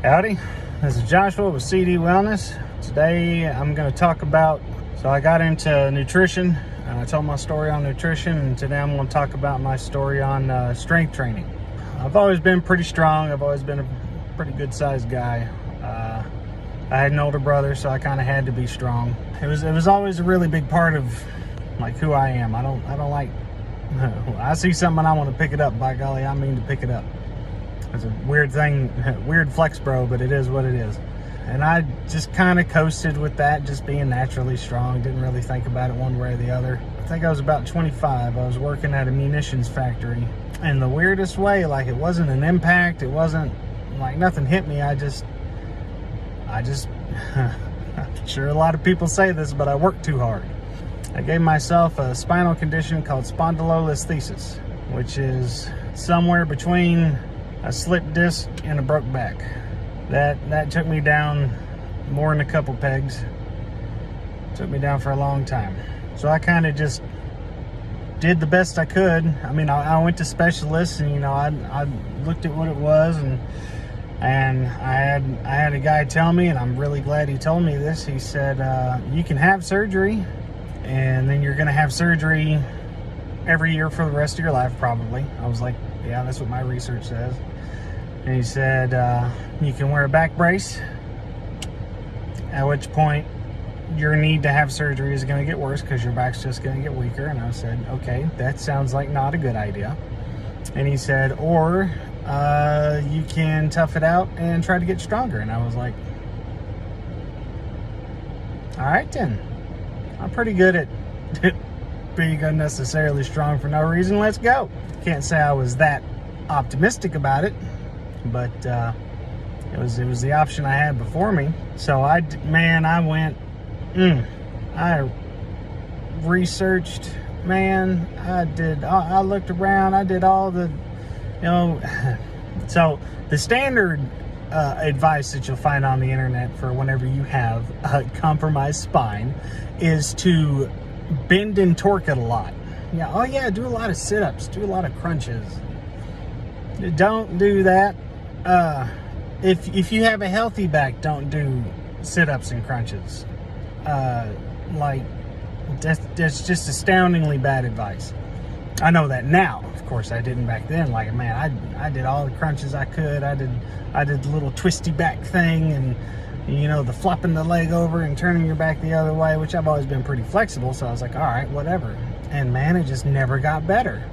Howdy, this is Joshua with CD Wellness. Today I'm going to talk about, I got into nutrition. I told my story on nutrition, and today I'm going to talk about my story on strength training. I've always been pretty strong. I've always been a pretty good sized guy. I had an older brother, so I kind of had to be strong. It was always a really big part of like who I am. I don't like, I see something and I want to pick it up. By golly, I mean to pick it up. It's a weird thing, weird flex bro, but it is what it is. And I just kind of coasted with that, just being naturally strong. Didn't really think about it one way or the other. I think I was about 25. I was working at a munitions factory. And the weirdest way, like it wasn't an impact. It wasn't like nothing hit me. I just, I'm sure a lot of people say this, but I worked too hard. I gave myself a spinal condition called spondylolisthesis, which is somewhere between a slipped disc and a broke back. That took me down more than a couple pegs. Took me down for a long time. So I kind of just did the best I could. I mean, I went to specialists, and I looked at what it was, and I had a guy tell me, and I'm really glad he told me this. He said, you can have surgery, and then you're gonna have surgery every year for the rest of your life, probably. I was like, yeah, that's what my research says. And he said, you can wear a back brace, at which point your need to have surgery is going to get worse because your back's just going to get weaker. And I said, okay, that sounds like not a good idea. And he said, or you can tough it out and try to get stronger. And I was like, all right then. I'm pretty good at being unnecessarily strong for no reason. Let's go. Can't say I was that optimistic about it, but it was the option I had before me. So I researched, man. I looked around. I did all the, so the standard advice that you'll find on the internet for whenever you have a compromised spine is to bend and torque it a lot. Yeah, oh yeah, do a lot of sit-ups, do a lot of crunches. Don't do that. If you have a healthy back, don't do sit-ups and crunches. Like that's just astoundingly bad advice. I know that now. Of course, I didn't back then. Like, man, I did all the crunches I could. I did the little twisty back thing, and the flopping the leg over and turning your back the other way, which I've always been pretty flexible. So I was like, all right, whatever. And man, it just never got better.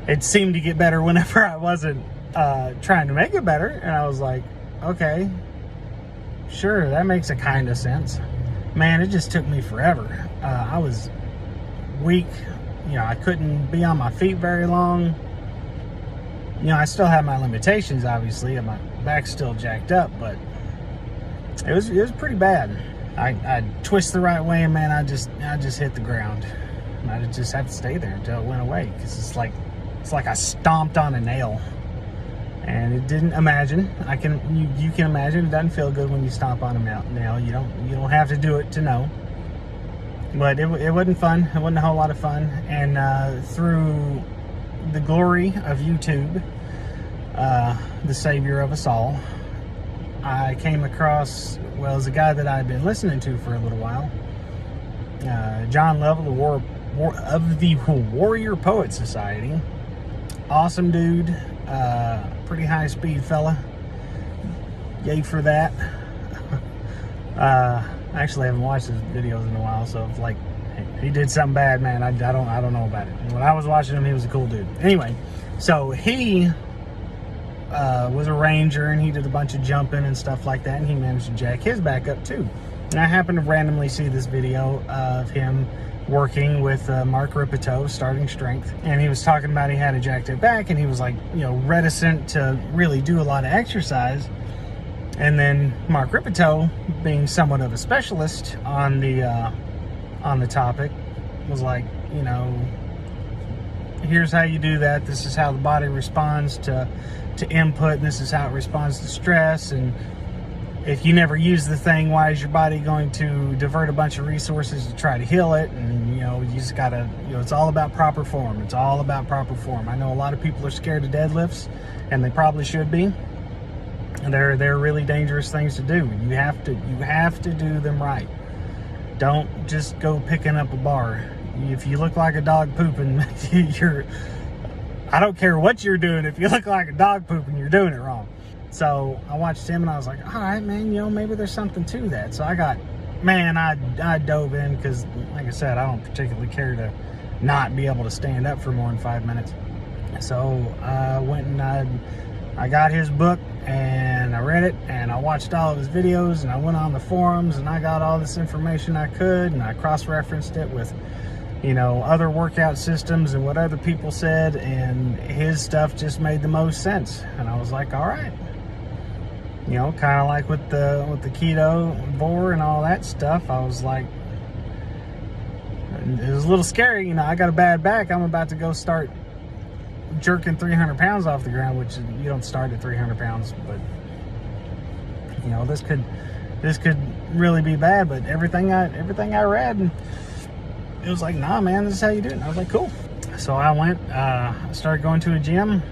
It seemed to get better whenever I wasn't trying to make it better. And I was like, okay, sure, that makes a kind of sense. Man, it just took me forever. I was weak. I couldn't be on my feet very long. I still have my limitations, obviously, and my back's still jacked up, but it was pretty bad. I twist the right way, and man, I just hit the ground. I just have to stay there until it went away, because it's like I stomped on a nail. And it didn't imagine. You can imagine it doesn't feel good when you stomp on a nail. You don't have to do it to know. But it wasn't fun. It wasn't a whole lot of fun. And through the glory of YouTube, the savior of us all, I came across, it was a guy that I'd been listening to for a little while. John Lovell, of the Warrior Poet Society. Awesome dude. Pretty high speed fella. Yay for that. I actually haven't watched his videos in a while, so if like he did something bad, man, I don't know about it. When I was watching him, he was a cool dude. Anyway, so he was a ranger, and he did a bunch of jumping and stuff like that, and he managed to jack his back up too. And I happened to randomly see this video of him working with Mark Rippetoe, Starting Strength, and he was talking about he had a jacked up back, and he was like, reticent to really do a lot of exercise. And then Mark Rippetoe, being somewhat of a specialist on the topic, was like, here's how you do that. This is how the body responds to input, and this is how it responds to stress. And if you never use the thing, why is your body going to divert a bunch of resources to try to heal it? And you just gotta, it's all about proper form. It's all about proper form. I know a lot of people are scared of deadlifts, and they probably should be. They're really dangerous things to do. You have to do them right. Don't just go picking up a bar. If you look like a dog pooping, I don't care what you're doing. If you look like a dog pooping, you're doing it wrong. So I watched him and I was like, all right, man, maybe there's something to that. So I dove in because, like I said, I don't particularly care to not be able to stand up for more than 5 minutes. So I went and I got his book and I read it and I watched all of his videos and I went on the forums and I got all this information I could and I cross-referenced it with, other workout systems and what other people said, and his stuff just made the most sense. And I was like, all right. Kind of like with the keto, vor and all that stuff, I was like, it was a little scary. I got a bad back. I'm about to go start jerking 300 pounds off the ground, which you don't start at 300 pounds, but this could really be bad. But everything I read, it was like, nah, man, this is how you do it. And I was like, cool. So I went, started going to a gym.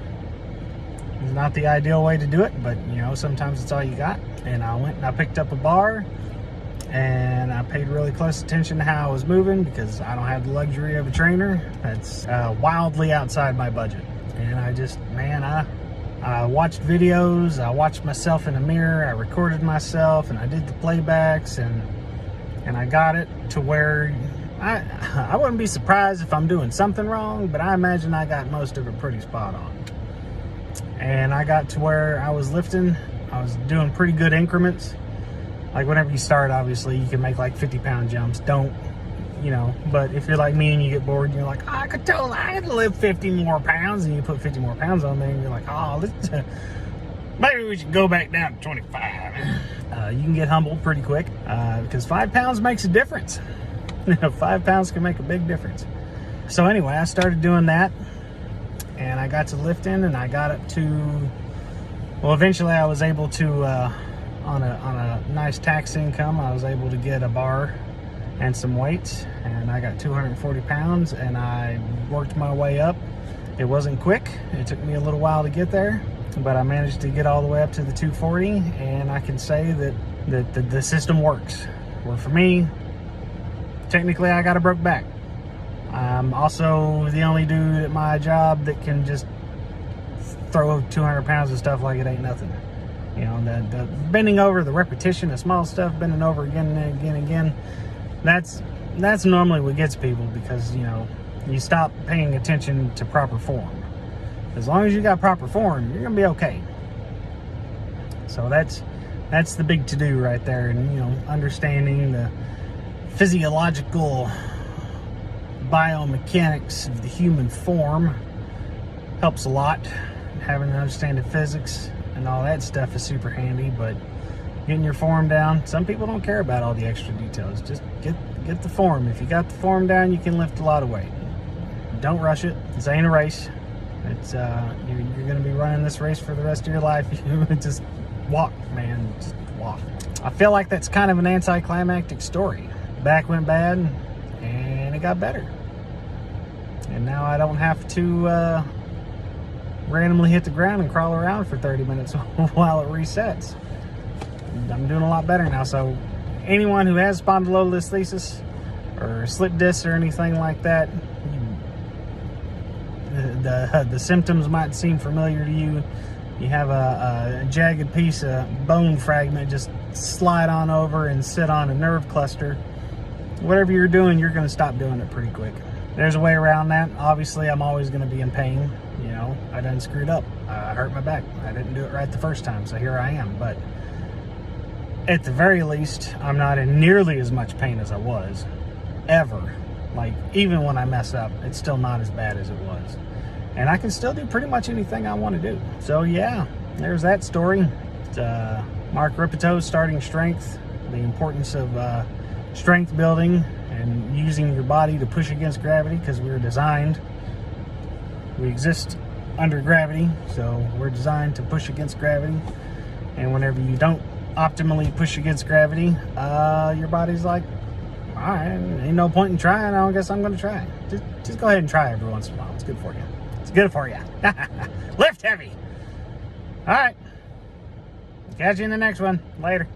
It's not the ideal way to do it, but sometimes it's all you got. And I went and I picked up a bar and I paid really close attention to how I was moving because I don't have the luxury of a trainer. That's wildly outside my budget. And I watched videos, I watched myself in the mirror, I recorded myself, and I did the playbacks, and I got it to where I wouldn't be surprised if I'm doing something wrong, but I imagine I got most of it pretty spot on. And I got to where I was lifting, I was doing pretty good increments. Like whenever you start, obviously, you can make like 50-pound jumps. But if you're like me and you get bored and you're like, I could lift 50 more pounds, and you put 50 more pounds on there and you're like, maybe we should go back down to 25. You can get humbled pretty quick because 5 pounds makes a difference. 5 pounds can make a big difference. So anyway, I started doing that and I got to lifting and I got up to, eventually I was able to, on a nice tax income, I was able to get a bar and some weights, and I got 240 pounds and I worked my way up. It wasn't quick. It took me a little while to get there, but I managed to get all the way up to the 240, and I can say that the system works. Well, for me, technically I got a broke back. I'm also the only dude at my job that can just throw 200 pounds of stuff like it ain't nothing. The bending over, the repetition, the small stuff, bending over again and again and again, that's normally what gets people because, you stop paying attention to proper form. As long as you got proper form, you're going to be okay. So that's the big to-do right there. And, understanding the physiological biomechanics of the human form helps a lot. Having an understanding of physics and all that stuff is super handy, but getting your form down, some people don't care about all the extra details. Just get the form. If you got the form down, you can lift a lot of weight. Don't rush it. This ain't a race. It's you're going to be running this race for the rest of your life. Just walk, man. Just walk. I feel like that's kind of an anticlimactic story. Back went bad and it got better, and now I don't have to randomly hit the ground and crawl around for 30 minutes while it resets. I'm doing a lot better now. So anyone who has spondylolisthesis or slip disc or anything like that, the symptoms might seem familiar to you. You have a jagged piece of bone fragment just slide on over and sit on a nerve cluster. Whatever you're doing, you're going to stop doing it pretty quick. There's a way around that. Obviously, I'm always going to be in pain. I done screwed up. I hurt my back. I didn't do it right the first time, so here I am. But at the very least, I'm not in nearly as much pain as I was, ever. Like, even when I mess up, it's still not as bad as it was. And I can still do pretty much anything I want to do. So yeah, there's that story. Mark Rippetoe, Starting Strength, the importance of strength building and using your body to push against gravity, because we exist under gravity, so we're designed to push against gravity. And whenever you don't optimally push against gravity, your body's like, all right, ain't no point in trying. I guess I'm going to try. Just go ahead and try every once in a while. It's good for you. It's good for you. Lift heavy. All right. Catch you in the next one. Later.